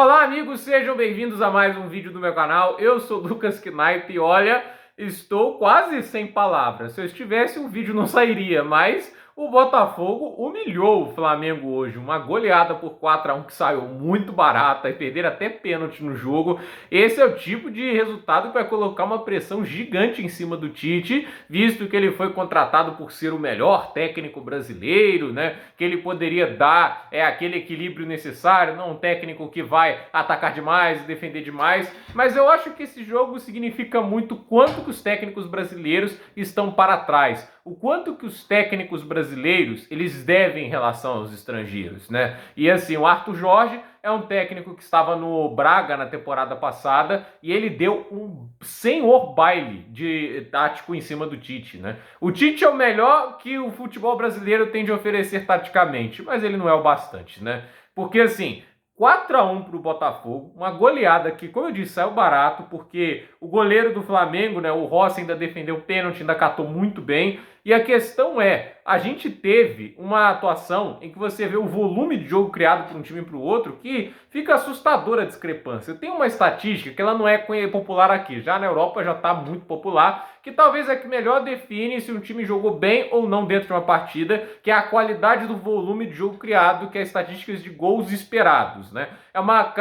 Olá, amigos, sejam bem-vindos a mais um vídeo do meu canal. Eu sou Lucas Knipe e olha, estou quase sem palavras. Se eu estivesse, o vídeo não sairia, mas o Botafogo humilhou o Flamengo hoje. Uma goleada por 4-1 que saiu muito barata e perderam até pênalti no jogo. Esse é o tipo de resultado que vai colocar uma pressão gigante em cima do Tite, visto que ele foi contratado por ser o melhor técnico brasileiro, né? Que ele poderia dar aquele equilíbrio necessário, não um técnico que vai atacar demais e defender demais. Mas eu acho que esse jogo significa muito quanto que os técnicos brasileiros estão para trás. O quanto que os técnicos brasileiros eles devem em relação aos estrangeiros, né? E assim, o Arthur Jorge é um técnico que estava no Braga na temporada passada e ele deu um senhor baile de tático em cima do Tite, né? O Tite é o melhor que o futebol brasileiro tem de oferecer taticamente, mas ele não é o bastante, né? Porque assim, 4-1 para o Botafogo, uma goleada que, como eu disse, saiu barato, porque o goleiro do Flamengo, né, o Rossi, ainda defendeu o pênalti, ainda catou muito bem. E a questão é, a gente teve uma atuação em que você vê o volume de jogo criado por um time para o outro que fica assustadora a discrepância. Tem uma estatística que ela não é popular aqui, já na Europa já está muito popular, que talvez é que melhor define se um time jogou bem ou não dentro de uma partida, que é a qualidade do volume de jogo criado, que é estatísticas de gols esperados, né? É uma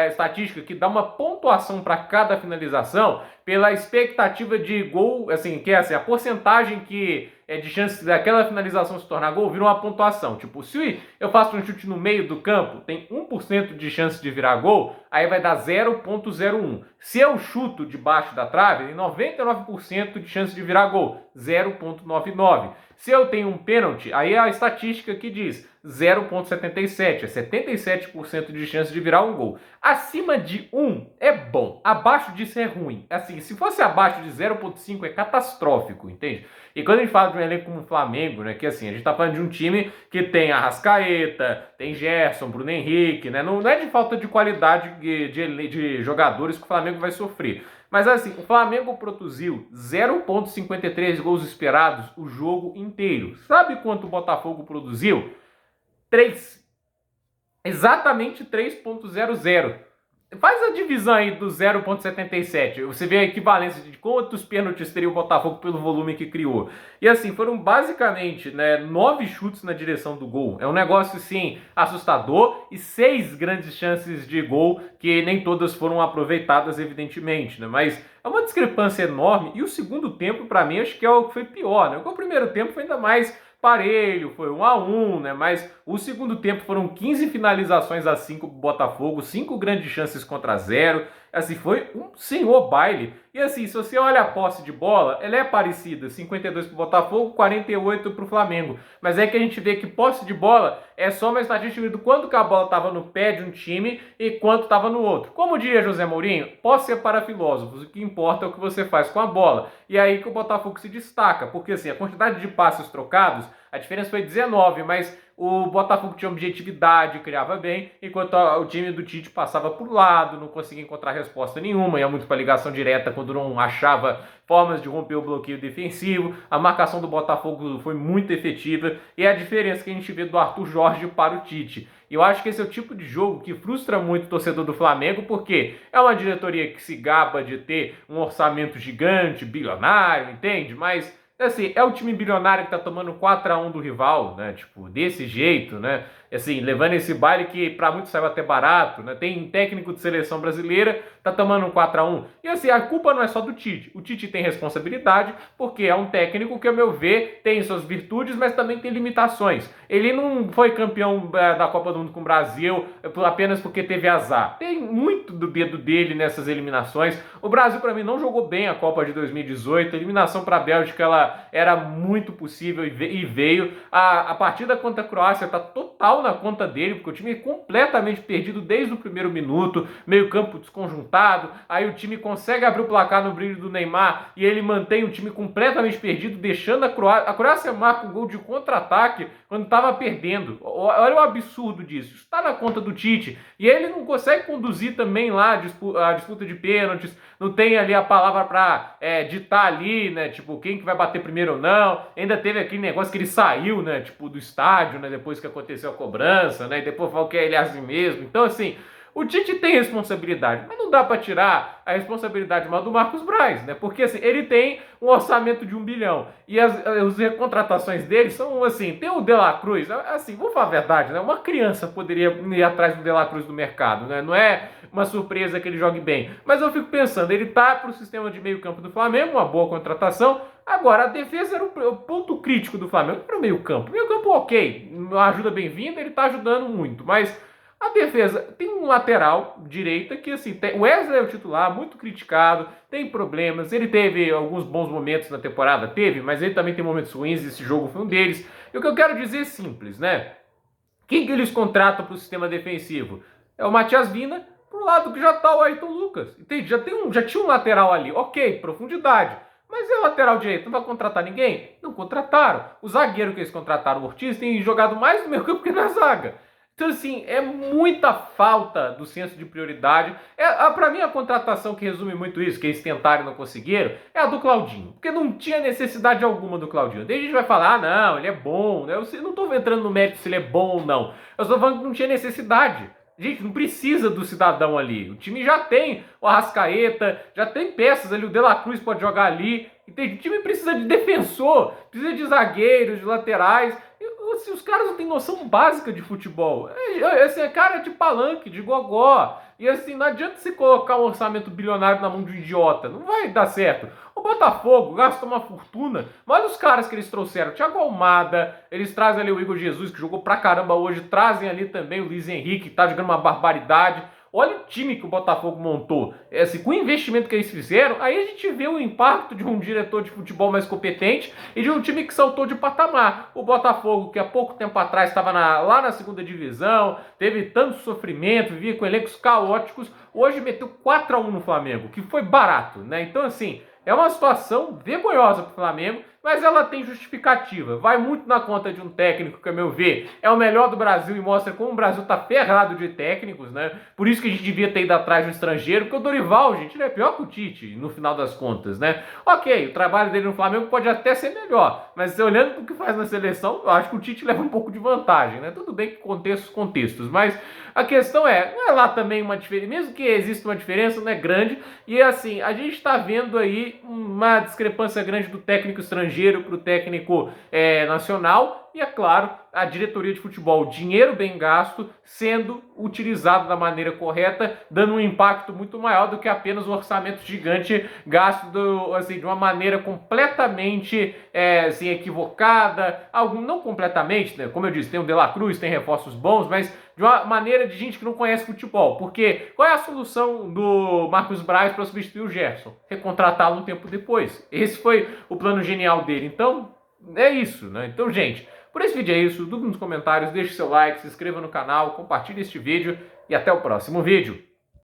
estatística que dá uma pontuação para cada finalização pela expectativa de gol, assim, que é assim, a porcentagem que é de chance daquela finalização se tornar gol, vira uma pontuação. Tipo, se eu faço um chute no meio do campo, tem 1% de chance de virar gol, aí vai dar 0,01. Se eu chuto debaixo da trave, tem 99% de chance de virar gol, 0,99. Se eu tenho um pênalti, aí é a estatística que diz 0,77, é 77% de chance de virar um gol. Acima de 1 é bom, abaixo disso é ruim. Assim, se fosse abaixo de 0,5 é catastrófico, entende? E quando a gente fala de um elenco como o Flamengo, né, que assim, a gente tá falando de um time que tem Arrascaeta, tem Gerson, Bruno Henrique, né, não é de falta de qualidade de jogadores que o Flamengo vai sofrer. Mas assim, o Flamengo produziu 0,53 gols esperados o jogo inteiro. Sabe quanto o Botafogo produziu? 3. Exatamente 3,00. Faz a divisão aí do 0,77. Você vê a equivalência de quantos pênaltis teria o Botafogo pelo volume que criou. E assim, foram basicamente, né, 9 chutes na direção do gol. É um negócio, sim, assustador. E 6 grandes chances de gol, que nem todas foram aproveitadas, evidentemente, né? Mas é uma discrepância enorme. E o segundo tempo, para mim, acho que é o que foi pior, né? Porque o primeiro tempo foi ainda mais parelho, foi 1-1, né? Mas o segundo tempo foram 15 finalizações a 5 pro Botafogo, 5 grandes chances contra 0. Assim, foi um senhor baile. E assim, se você olha a posse de bola, ela é parecida, 52 pro Botafogo, 48 pro Flamengo. Mas é que a gente vê que posse de bola é só uma estatística do quanto que a bola estava no pé de um time e quanto estava no outro. Como diria José Mourinho, posse é para filósofos, o que importa é o que você faz com a bola. E é aí que o Botafogo se destaca, porque assim, a quantidade de passes trocados, a diferença foi 19, mas o Botafogo tinha objetividade, criava bem, enquanto o time do Tite passava por lado, não conseguia encontrar resposta nenhuma, ia muito para ligação direta quando não achava formas de romper o bloqueio defensivo. A marcação do Botafogo foi muito efetiva e é a diferença que a gente vê do Arthur Jorge para o Tite. E eu acho que esse é o tipo de jogo que frustra muito o torcedor do Flamengo, porque é uma diretoria que se gaba de ter um orçamento gigante, bilionário, entende? Mas assim, é o time bilionário que tá tomando 4-1 do rival, né? Tipo, desse jeito, né? Assim, levando esse baile que pra muitos saiu até barato, né? Tem técnico de seleção brasileira, tá tomando um 4-1. E assim, a culpa não é só do Tite. O Tite tem responsabilidade, porque é um técnico que, ao meu ver, tem suas virtudes, mas também tem limitações. Ele não foi campeão da Copa do Mundo com o Brasil apenas porque teve azar. Tem muito do dedo dele nessas eliminações. O Brasil, pra mim, não jogou bem a Copa de 2018. A eliminação pra Bélgica, ela era muito possível e veio. A partida contra a Croácia tá total na conta dele, porque o time é completamente perdido desde o primeiro minuto, meio campo desconjuntado, aí o time consegue abrir o placar no brilho do Neymar e ele mantém o time completamente perdido, deixando a Croácia marca um gol de contra-ataque quando estava perdendo. Olha o absurdo disso, isso está na conta do Tite, e ele não consegue conduzir também lá a disputa de pênaltis, não tem ali a palavra para ditar ali, né, tipo, quem que vai bater primeiro ou não. Ainda teve aquele negócio que ele saiu, né, tipo, do estádio, né, depois que aconteceu a cobrança, né, e depois falou que é ele assim mesmo. Então, assim, O Tite tem responsabilidade, mas não dá para tirar a responsabilidade mal do Marcos Braz, né? Porque assim, ele tem um orçamento de 1 bilhão e as contratações dele são assim, tem o De La Cruz, assim, vou falar a verdade, né? Uma criança poderia ir atrás do De La Cruz do mercado, né? Não é uma surpresa que ele jogue bem, mas eu fico pensando, ele tá pro sistema de meio campo do Flamengo, uma boa contratação. Agora, a defesa era o ponto crítico do Flamengo para o meio-campo. Meio-campo, ok, uma ajuda bem-vinda, ele está ajudando muito, mas a defesa tem um lateral direita que, assim, o Wesley é o titular, muito criticado, tem problemas. Ele teve alguns bons momentos na temporada, teve, mas ele também tem momentos ruins. Esse jogo foi um deles. E o que eu quero dizer é simples, né? Quem que eles contratam para o sistema defensivo? É o Matias Vina, pro lado que já tá o Ayrton Lucas. Entende? Já tinha um lateral ali, ok, profundidade. Mas é lateral direito, não vai contratar ninguém? Não contrataram. O zagueiro que eles contrataram, o Ortiz, tem jogado mais no meio campo que na zaga. Então, assim, é muita falta do senso de prioridade. Para mim, a contratação que resume muito isso, que eles tentaram e não conseguiram, é a do Claudinho. Porque não tinha necessidade alguma do Claudinho. Daí a gente vai falar, ah, não, ele é bom. Né? Eu não estou entrando no mérito se ele é bom ou não. Eu estou falando que não tinha necessidade. Gente, não precisa do cidadão ali. O time já tem o Arrascaeta, já tem peças ali, o De La Cruz pode jogar ali. Entende? O time precisa de defensor, precisa de zagueiros, de laterais. Assim, os caras não têm noção básica de futebol. Assim, é cara de palanque, de gogó. E assim, não adianta você colocar um orçamento bilionário na mão de um idiota. Não vai dar certo. O Botafogo gasta uma fortuna. Mas olha os caras que eles trouxeram. Thiago Almada, eles trazem ali o Igor Jesus, que jogou pra caramba hoje. Trazem ali também o Luiz Henrique, que tá jogando uma barbaridade. Olha o time que o Botafogo montou. Assim, com o investimento que eles fizeram, aí a gente vê o impacto de um diretor de futebol mais competente e de um time que saltou de patamar. O Botafogo, que há pouco tempo atrás estava lá na segunda divisão, teve tanto sofrimento, vivia com elencos caóticos, hoje meteu 4-1 no Flamengo, que foi barato, né? Então, assim, é uma situação vergonhosa para o Flamengo, mas ela tem justificativa. Vai muito na conta de um técnico que, a meu ver, é o melhor do Brasil e mostra como o Brasil tá ferrado de técnicos, né? Por isso que a gente devia ter ido atrás de um estrangeiro, porque o Dorival, gente, ele é pior que o Tite, no final das contas, né? Ok, o trabalho dele no Flamengo pode até ser melhor, mas olhando para o que faz na seleção, eu acho que o Tite leva um pouco de vantagem, né? Tudo bem que contextos, mas a questão não é lá também uma diferença, mesmo que exista uma diferença, não é grande, e assim, a gente está vendo aí uma discrepância grande do técnico estrangeiro para o técnico nacional, e é claro, a diretoria de futebol, dinheiro bem gasto, sendo utilizado da maneira correta, dando um impacto muito maior do que apenas um orçamento gigante gasto de uma maneira completamente assim, equivocada, não completamente, né? Como eu disse, tem o De La Cruz, tem reforços bons, mas de uma maneira de gente que não conhece futebol. Porque qual é a solução do Marcos Braz para substituir o Gerson? Recontratá-lo um tempo depois. Esse foi o plano genial dele. Então, é isso, né? Então, gente, por esse vídeo é isso. Dúvida nos comentários, deixe seu like, se inscreva no canal, compartilhe este vídeo e até o próximo vídeo.